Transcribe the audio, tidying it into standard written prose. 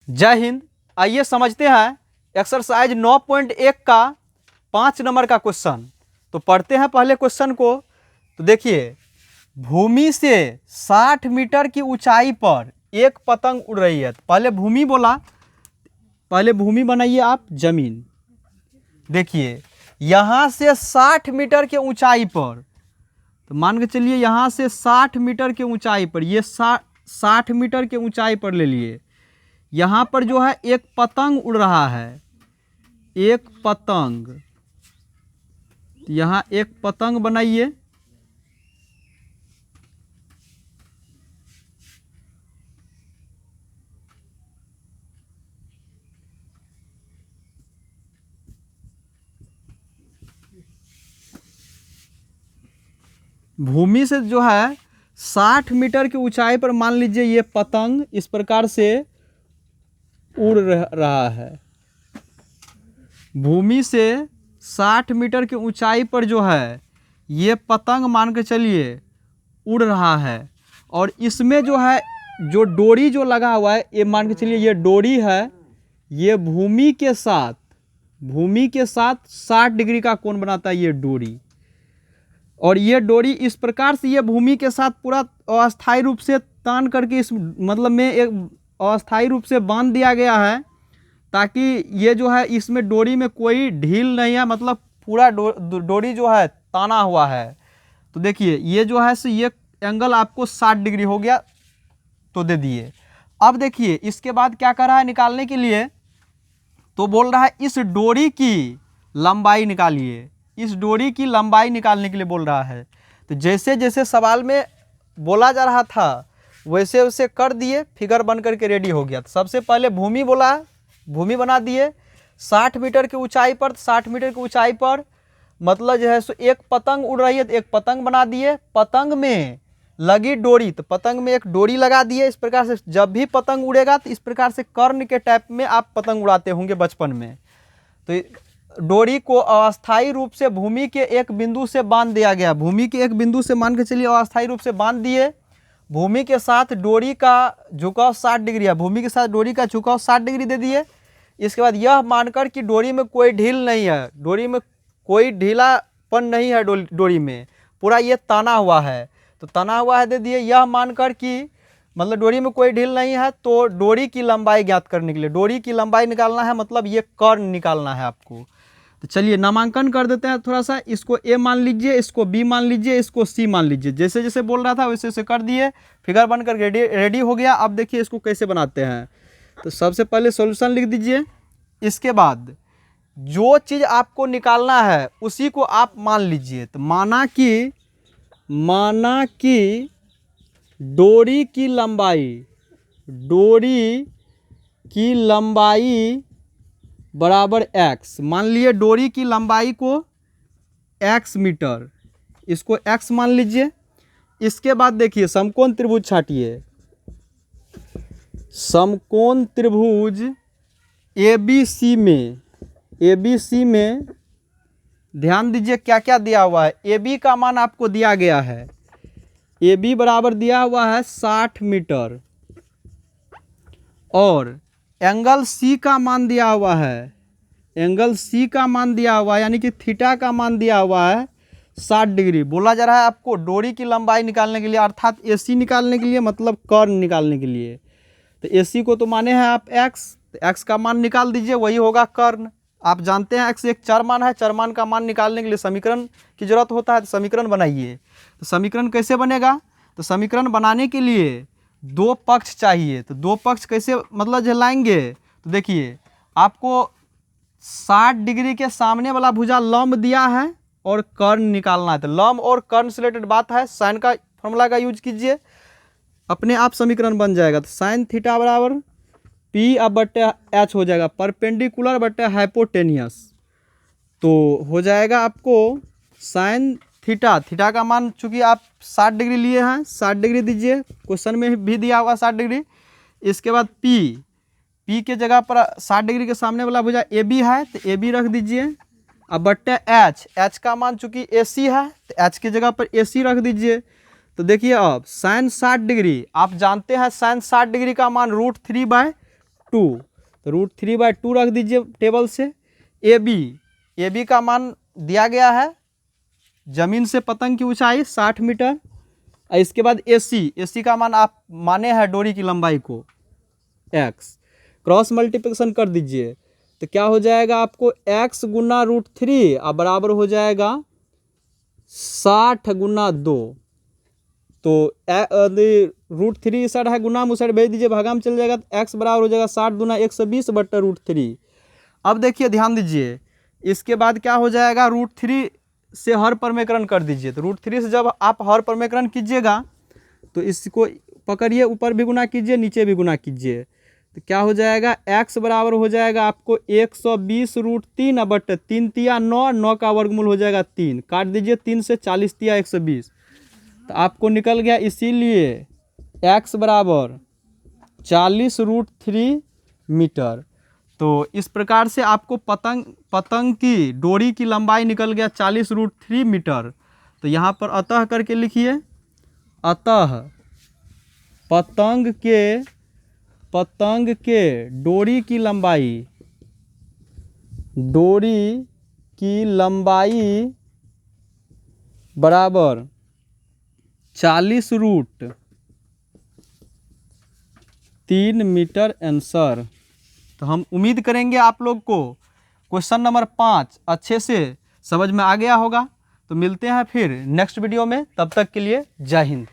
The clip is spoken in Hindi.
जय हिंद। आइए समझते हैं एक्सरसाइज 9.1 का 5 नंबर का क्वेश्चन। तो पढ़ते हैं पहले क्वेश्चन को। तो देखिए, भूमि से 60 मीटर की ऊंचाई पर एक पतंग उड़ रही है। पहले भूमि बोला, पहले भूमि बनाइए आप जमीन। देखिए, यहाँ से 60 मीटर के ऊंचाई पर, तो मान के चलिए यहाँ से 60 मीटर के ऊंचाई पर, ये 60 मीटर के ऊंचाई पर ले लिए। यहाँ पर जो है एक पतंग उड़ रहा है, एक पतंग। यहाँ एक पतंग बनाइए। भूमि से जो है 60 मीटर की ऊंचाई पर मान लीजिए ये पतंग इस प्रकार से उड़ रहा है। भूमि से 60 मीटर की ऊंचाई पर जो है ये पतंग मान के चलिए उड़ रहा है, और इसमें जो है जो डोरी जो लगा हुआ है, ये मान के चलिए ये डोरी है। ये भूमि के साथ 60 डिग्री का कोण बनाता है ये डोरी। और ये डोरी इस प्रकार से ये भूमि के साथ पूरा अस्थायी रूप से तान करके इस मतलब में एक अस्थायी रूप से बांध दिया गया है, ताकि ये जो है इसमें डोरी में कोई ढील नहीं है, मतलब पूरा डोरी जो है ताना हुआ है। तो देखिए ये जो है सो ये एंगल आपको 60 डिग्री हो गया, तो दे दिए। अब देखिए इसके बाद क्या कर रहा है निकालने के लिए, तो बोल रहा है इस डोरी की लंबाई निकालिए। इस डोरी की लंबाई निकालने के लिए बोल रहा है। तो जैसे जैसे सवाल में बोला जा रहा था वैसे वैसे कर दिए, फिगर बन करके रेडी हो गया। तो सबसे पहले भूमि बोला, भूमि बना दिए 60 मीटर की ऊंचाई पर। 60 मीटर की ऊंचाई पर मतलब जो है सो एक पतंग उड़ रही है, तो एक पतंग बना दिए। पतंग में लगी डोरी, तो पतंग में एक डोरी लगा दिए। इस प्रकार से जब भी पतंग उड़ेगा तो इस प्रकार से कर्ण के टाइप में आप पतंग उड़ाते होंगे बचपन में। तो डोरी को अस्थायी रूप से भूमि के एक बिंदु से बांध दिया गया। भूमि के एक बिंदु से मान के चलिए अस्थायी रूप से बांध दिए। भूमि के साथ डोरी का झुकाव 60 डिग्री है, भूमि के साथ डोरी का झुकाव 60 डिग्री दे दिए। इसके बाद यह मानकर कि डोरी में कोई ढील नहीं है, डोरी में कोई ढीलापन नहीं है, डोरी में पूरा ये तना हुआ है। तो तना हुआ है दे दिए। यह मानकर कि मतलब डोरी में कोई ढील नहीं है, तो डोरी की लंबाई ज्ञात करने के लिए डोरी की लंबाई निकालना है, मतलब ये कर्ण निकालना है आपको। तो चलिए नामांकन कर देते हैं थोड़ा सा। इसको ए मान लीजिए, इसको बी मान लीजिए, इसको सी मान लीजिए। जैसे जैसे बोल रहा था वैसे वैसे कर दिए, फिगर बनकर रेडी हो गया। अब देखिए इसको कैसे बनाते हैं। तो सबसे पहले सॉल्यूशन लिख दीजिए। इसके बाद जो चीज़ आपको निकालना है उसी को आप मान लीजिए। तो माना कि डोरी की लंबाई बराबर x। मान लिए डोरी की लंबाई को x मीटर, इसको x मान लीजिए। इसके बाद देखिए समकोण त्रिभुज छाटिए। समकोण त्रिभुज ABC में ध्यान दीजिए क्या क्या दिया हुआ है। AB का मान आपको दिया गया है, AB बराबर दिया हुआ है 60 मीटर, और एंगल C का मान दिया हुआ है, एंगल C का मान दिया हुआ है, यानी कि थीटा का मान दिया हुआ है 60 डिग्री। बोला जा रहा है आपको डोरी की लंबाई निकालने के लिए, अर्थात AC निकालने के लिए, मतलब कर्ण निकालने के लिए। तो AC को तो माने हैं आप x, तो x का मान निकाल दीजिए, वही होगा कर्ण। आप जानते हैं x एक चर मान है, चर मान का मान निकालने के लिए समीकरण की जरूरत होता है। तो समीकरण बनाइए। तो समीकरण कैसे बनेगा, तो समीकरण बनाने के लिए दो पक्ष चाहिए। तो दो पक्ष कैसे मतलब जलाएंगे, तो देखिए आपको 60 डिग्री के सामने वाला भुजा लंब दिया है और कर्ण निकालना है। तो लंब और कर्ण से रिलेटेड बात है, साइन का फॉर्मूला का यूज कीजिए, अपने आप समीकरण बन जाएगा। तो साइन थीटा बराबर P अब बट्टे H हो जाएगा, परपेंडिकुलर बट्टे हाइपोटेनियस। तो हो जाएगा आपको साइन थीटा का मान, चूंकि आप 60 डिग्री लिए हैं 60 डिग्री दीजिए, क्वेश्चन में भी दिया हुआ 60 डिग्री। इसके बाद P के जगह पर 60 डिग्री के सामने वाला भुजा AB है, तो AB रख दीजिए। अब बट्टे H का मान चूंकि AC है, तो H की जगह पर AC रख दीजिए। तो देखिए अब साइन 60 डिग्री, आप जानते हैं साइन 60 डिग्री का मान √3/2 2, तो √3/2 रख दीजिए टेबल से। ए बी का मान दिया गया है, जमीन से पतंग की ऊंचाई 60 मीटर। और इसके बाद ए सी का मान आप माने हैं डोरी की लंबाई को x, क्रॉस मल्टीप्लिकेशन कर दीजिए तो क्या हो जाएगा आपको x गुना √3 और बराबर हो जाएगा 60 गुना 2। तो √3 इस साइड है, गुना उस साइड भेज दीजिए, भागा में चल जाएगा तो x बराबर हो जाएगा 60 गुना 120/√3। अब देखिए ध्यान दीजिए, इसके बाद क्या हो जाएगा, √3 से हर परमेकरण कर दीजिए। तो √3 से जब आप हर परमेकरण कीजिएगा तो इसको पकड़िए, ऊपर भी गुना कीजिए, नीचे भी गुना कीजिए, तो क्या हो जाएगा x बराबर हो जाएगा आपको 120√3/3 तिया 9, 9 का वर्गमूल हो जाएगा 3, काट दीजिए 3 से 40 तिया 120, तो आपको निकल गया। इसीलिए x बराबर 40√3 मीटर। तो इस प्रकार से आपको पतंग की डोरी की लंबाई निकल गया 40√3 मीटर। तो यहाँ पर अतः करके लिखिए, अतः पतंग के डोरी की लंबाई बराबर 40√3 मीटर आंसर। तो हम उम्मीद करेंगे आप लोग को क्वेश्चन नंबर 5 अच्छे से समझ में आ गया होगा। तो मिलते हैं फिर नेक्स्ट वीडियो में, तब तक के लिए जय हिंद।